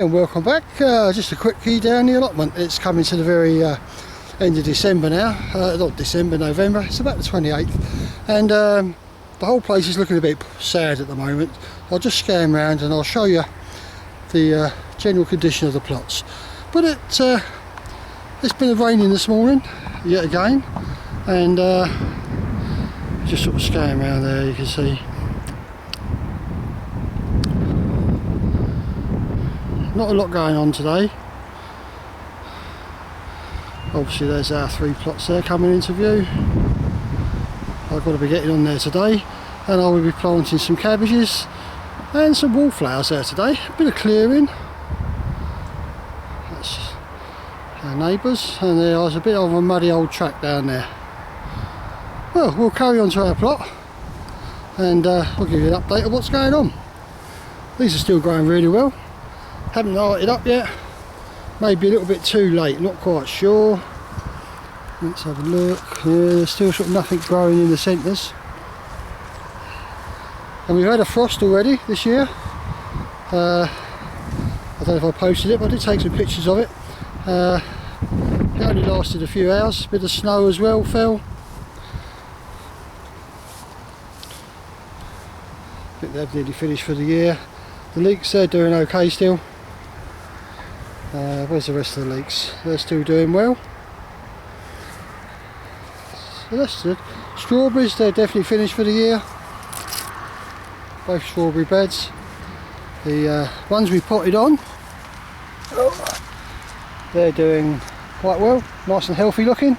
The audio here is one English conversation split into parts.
And welcome back. Just a quickie down the allotment. It's coming to the very end of December now. Not December, November. It's about the 28th, and the whole place is looking a bit sad at the moment. I'll just scan around and I'll show you the general condition of the plots. But it's been raining this morning yet again, and just sort of scan around there. You can see not a lot going on today. Obviously there's our 3 plots there coming into view. I've got to be getting on there today, and I will be planting some cabbages and some wallflowers there today. A bit of clearing. That's our neighbours, and there's a bit of a muddy old track down there. Well, we'll carry on to our plot, and I'll give you an update of what's going on. These are still growing really well. Haven't lighted up yet, maybe a little bit too late, not quite sure. Let's have a look. Yeah, there's still sort of nothing growing in the centres. And we've had a frost already this year. I don't know if I posted it, but I did take some pictures of it. It only lasted a few hours. A bit of snow as well fell. I think they've nearly finished for the year. The leeks, they're doing okay still. Where's the rest of the leeks? They're still doing well. So that's good. Strawberries, they're definitely finished for the year. Both strawberry beds. The ones we potted on, they're doing quite well, nice and healthy looking.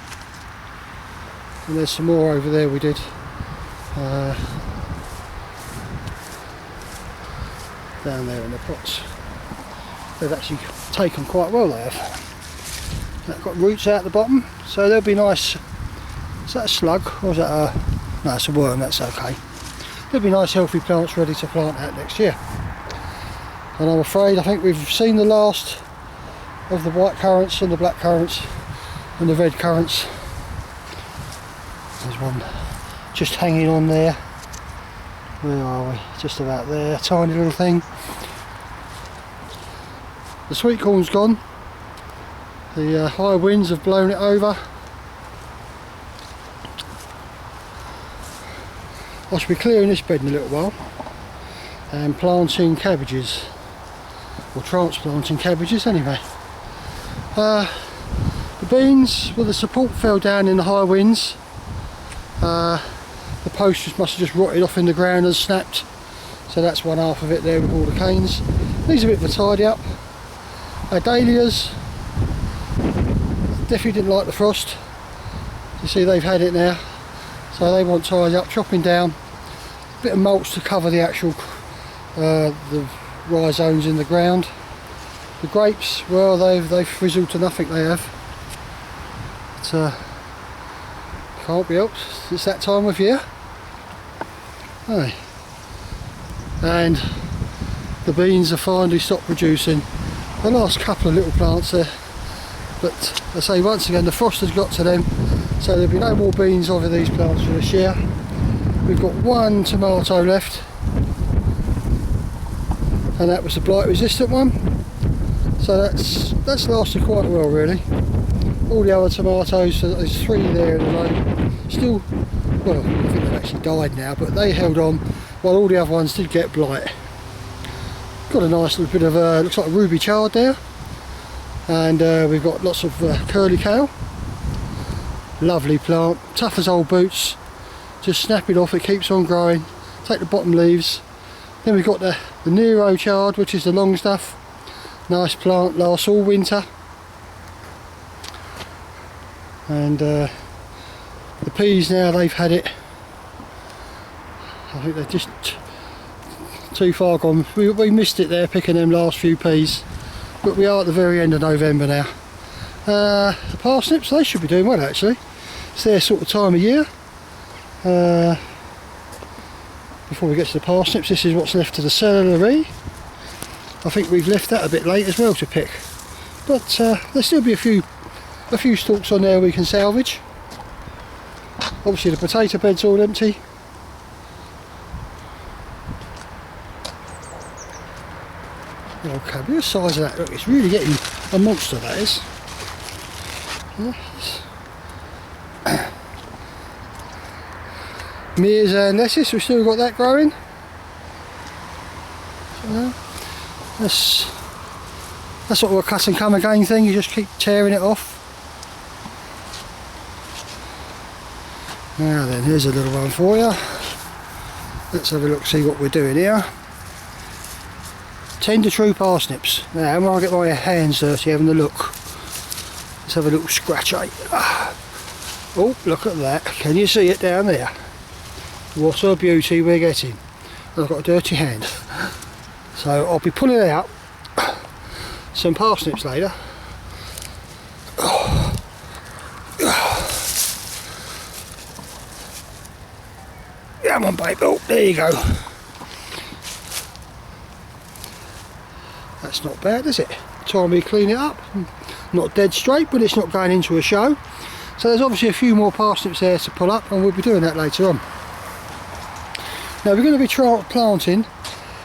And there's some more over there we did. Down there in the pots. They've actually taken quite well, they have. They've got roots out the bottom, so they'll be nice. Is that a slug or is that a... no, it's a worm, that's okay. They'll be nice healthy plants ready to plant out next year. And I'm afraid I think we've seen the last of the white currants and the black currants and the red currants. There's one just hanging on there. Where are we? Just about there, tiny little thing. The sweet corn's gone. The high winds have blown it over. I should be clearing this bed in a little while and planting cabbages, or transplanting cabbages anyway. The beans, well, the support fell down in the high winds. The post must have just rotted off in the ground and snapped, so that's one half of it there with all the canes. Needs a bit of a tidy up. Our dahlias definitely didn't like the frost. You see they've had it now, so they want tidy up, chopping down. A bit of mulch to cover the actual the rhizomes in the ground. The grapes, well, they've frizzled to nothing, they have. But can't be helped, it's that time of year. Aye. And the beans have finally stopped producing. The last couple of little plants there, but I say once again the frost has got to them, so there'll be no more beans over these plants for this year. We've got one tomato left, and that was the blight resistant one, so that's lasted quite well really. All the other tomatoes, there's 3 there in a row, still, well, I think they've actually died now, but they held on while all the other ones did get blight. Got a nice little bit of looks like ruby chard there, and we've got lots of curly kale. Lovely plant, tough as old boots. Just snap it off, it keeps on growing. Take the bottom leaves. Then we've got the Nero chard, which is the long stuff. Nice plant, lasts all winter. And the peas now, they've had it. I think they're just too far gone. We missed it there picking them last few peas, but we are at the very end of November now. The parsnips, they should be doing well actually. It's their sort of time of year. Before we get to the parsnips, this is what's left of the celery. I think we've left that a bit late as well to pick, but there'll still be a few stalks on there we can salvage. Obviously the potato bed's all empty. Okay, Look at the size of that. Look, it's really getting a monster, that is. Mears and lettuce, we've still got that growing. That's sort of a cut and come again thing, you just keep tearing it off. Now then, here's a little one for you. Let's have a look, see what we're doing here. Tender true parsnips. Now, when I get my hands dirty having a look, let's have a little scratch. Oh, look at that. Can you see it down there? What a beauty we're getting. I've got a dirty hand. So I'll be pulling out some parsnips later. Come on, babe. Oh, there you go. That's not bad, is it? Time we clean it up. Not dead straight, but it's not going into a show. So there's obviously a few more parsnips there to pull up, and we'll be doing that later on. Now we're going to be planting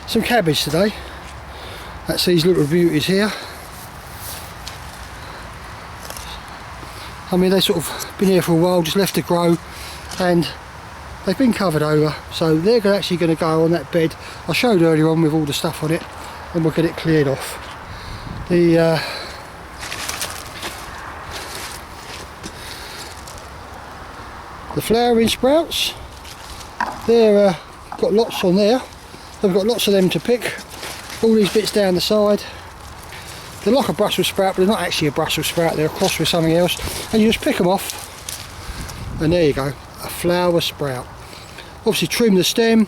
some cabbage today. That's these little beauties here. I mean, they've sort of been here for a while, just left to grow, and they've been covered over, so they're actually going to go on that bed I showed earlier on with all the stuff on it, and we'll get it cleared off. The flowering sprouts, they're got lots on there. We've got lots of them to pick. All these bits down the side, they're like a Brussels sprout, but they're not actually a Brussels sprout, they're a cross with something else, and you just pick them off, and there you go, a flower sprout. Obviously trim the stem,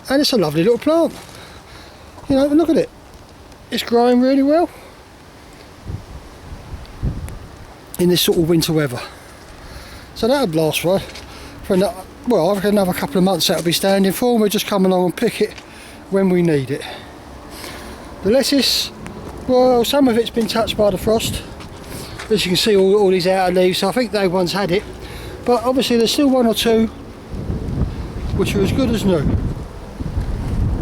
and it's a lovely little plant. You know, look at it, it's growing really well in this sort of winter weather. So that'll last for well, I reckon another couple of months that'll be standing for, and we'll just come along and pick it when we need it. The lettuce, well, some of it's been touched by the frost. As you can see, all these outer leaves, so I think they once had it. But obviously there's still one or two which are as good as new.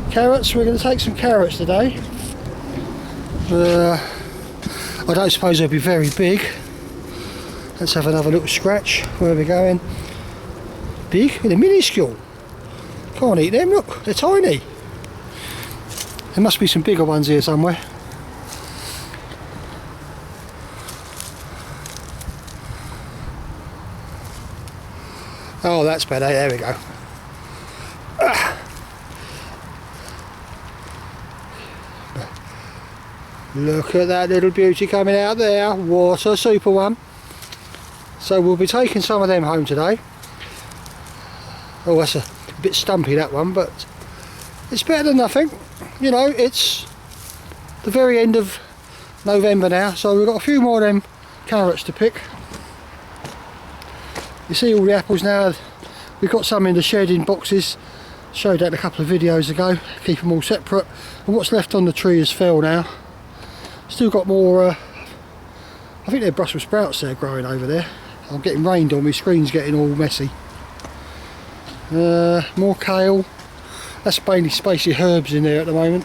Carrots, we're going to take some carrots today. I don't suppose they'll be very big. Let's have another little scratch. Where are we going? Big? They're minuscule. Can't eat them, look, they're tiny. There must be some bigger ones here somewhere. Oh, that's better, there we go. Look at that little beauty coming out there. What a super one. So we'll be taking some of them home today. Oh, that's a bit stumpy, that one, but it's better than nothing. You know, it's the very end of November now, so we've got a few more of them carrots to pick. You see all the apples now, we've got some in the shed in boxes, showed that a couple of videos ago, keep them all separate, and what's left on the tree has fell now. Still got more, I think they're Brussels sprouts there growing over there. I'm getting rained on, my screen's getting all messy. More kale, that's mainly spicy herbs in there at the moment,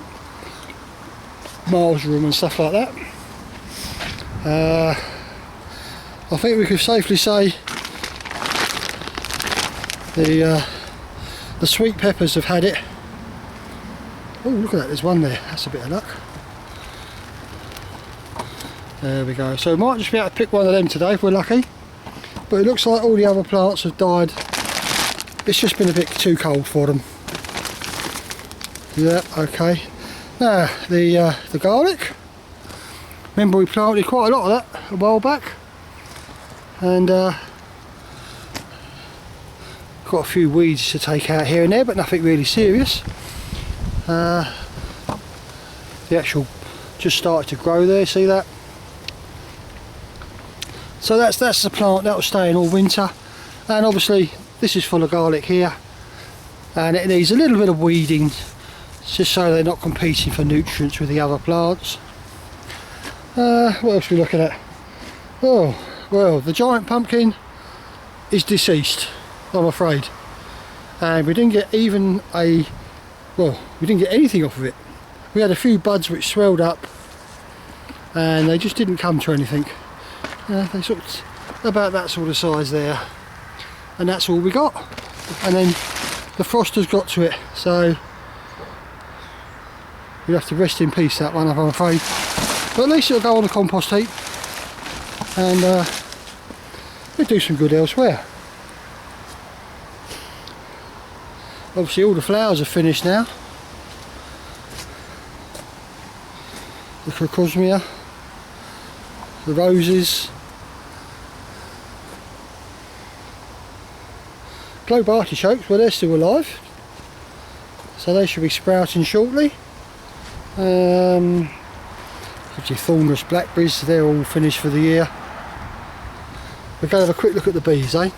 marjoram and stuff like that. I think we could safely say the sweet peppers have had it. Oh, look at that, there's one there, that's a bit of luck. There we go, so we might just be able to pick one of them today if we're lucky, but it looks like all the other plants have died. It's just been a bit too cold for them. Yeah, okay. Now, the garlic. Remember we planted quite a lot of that a while back. And got a few weeds to take out here and there, but nothing really serious. The actual just started to grow there, see that? So that's the plant that will stay in all winter. And obviously this is full of garlic here, and it needs a little bit of weeding just so they're not competing for nutrients with the other plants. What else are we looking at? Oh, well, the giant pumpkin is deceased, I'm afraid, and we didn't get even we didn't get anything off of it We had a few buds which swelled up and they just didn't come to anything. They sort of about that sort of size there, and that's all we got. And then the frost has got to it, so we'll have to rest in peace that one, I'm afraid. But at least it'll go on the compost heap, and we'll do some good elsewhere. Obviously all the flowers are finished now. The crocosmia, the roses, globe artichokes, well they're still alive, so they should be sprouting shortly. Your thornless blackberries, they're all finished for the year. We're going to have a quick look at the bees, eh?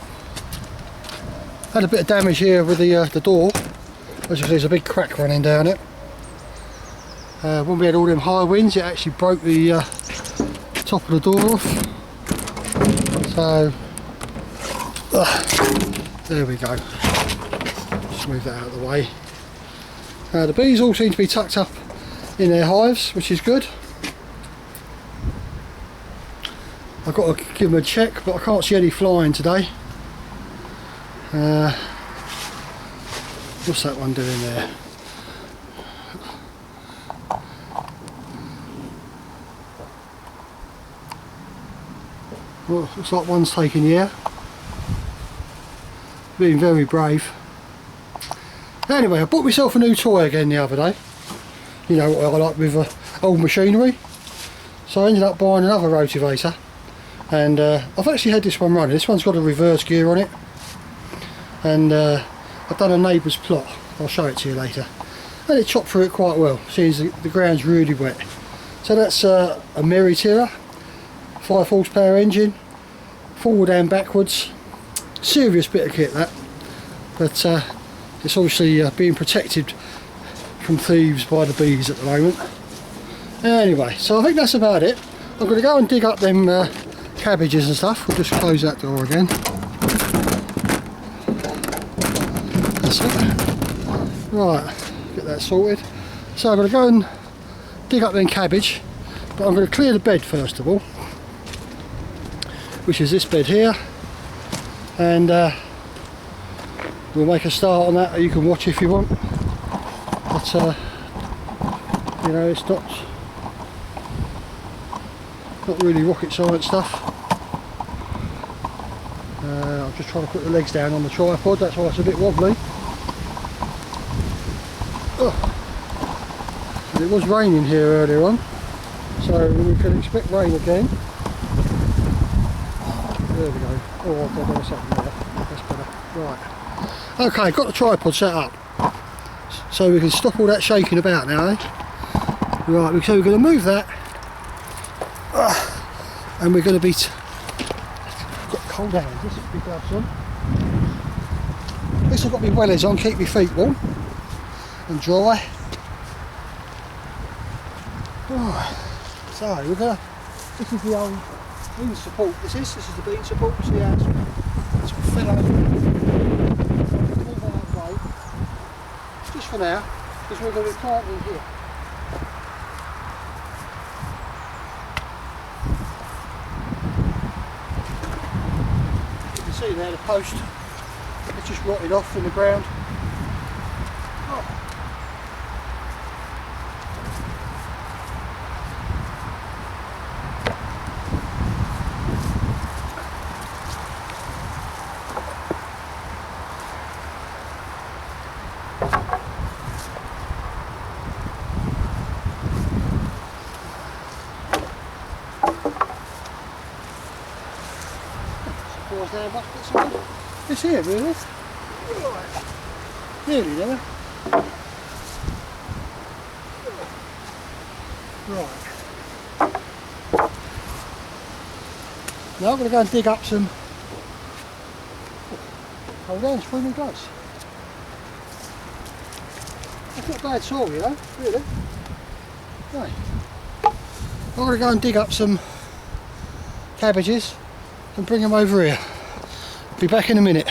Had a bit of damage here with the door. As you see, there's a big crack running down it. When we had all them high winds, it actually broke the top of the door off. So there we go. Just move that out of the way. The bees all seem to be tucked up in their hives, which is good. I've got to give them a check, but I can't see any flying today. What's that one doing there? Well, looks like one's taking the air. Being very brave. Anyway, I bought myself a new toy again the other day. You know what I like with old machinery. So I ended up buying another rotavator. And I've actually had this one running. This one's got a reverse gear on it. And I've done a neighbour's plot. I'll show it to you later. And it chopped through it quite well, seeing the ground's really wet. So that's a Merry Tiller, 5 horsepower engine, forward and backwards. Serious bit of kit that. But it's obviously being protected from thieves by the bees at the moment. Anyway, so I think that's about it. I'm going to go and dig up them cabbages and stuff. We'll just close that door again. That's it. Right, get that sorted. So I'm going to go and dig up them cabbage, but I'm going to clear the bed first of all, which is this bed here, and we'll make a start on that. You can watch if you want, but you know, it's not really rocket science stuff. I'm just trying to put the legs down on the tripod, that's why it's a bit wobbly. And it was raining here earlier on, so we can expect rain again. There we go. Oh, I've got something there. That's better. Right. Okay, got the tripod set up, so we can stop all that shaking about now, eh? Right, so we're going to move that, and we're going to be... got cold hands, this big gloves on. At least I've got my wellies on, keep my feet warm and dry. Right. So we're going to... this is the old bean support. This is the bean support. See how it's fell over. Move that out of the way. Just for now, because we're going to be planting here. You can see there the post. It's just rotted off in the ground. Oh. It's here, really. Right. Nearly there. Right. Now I'm going to go and dig up some... oh, there's swimming guys. That's not bad soil, you know, really. No. I'm going to go and dig up some cabbages and bring them over here. Be back in a minute.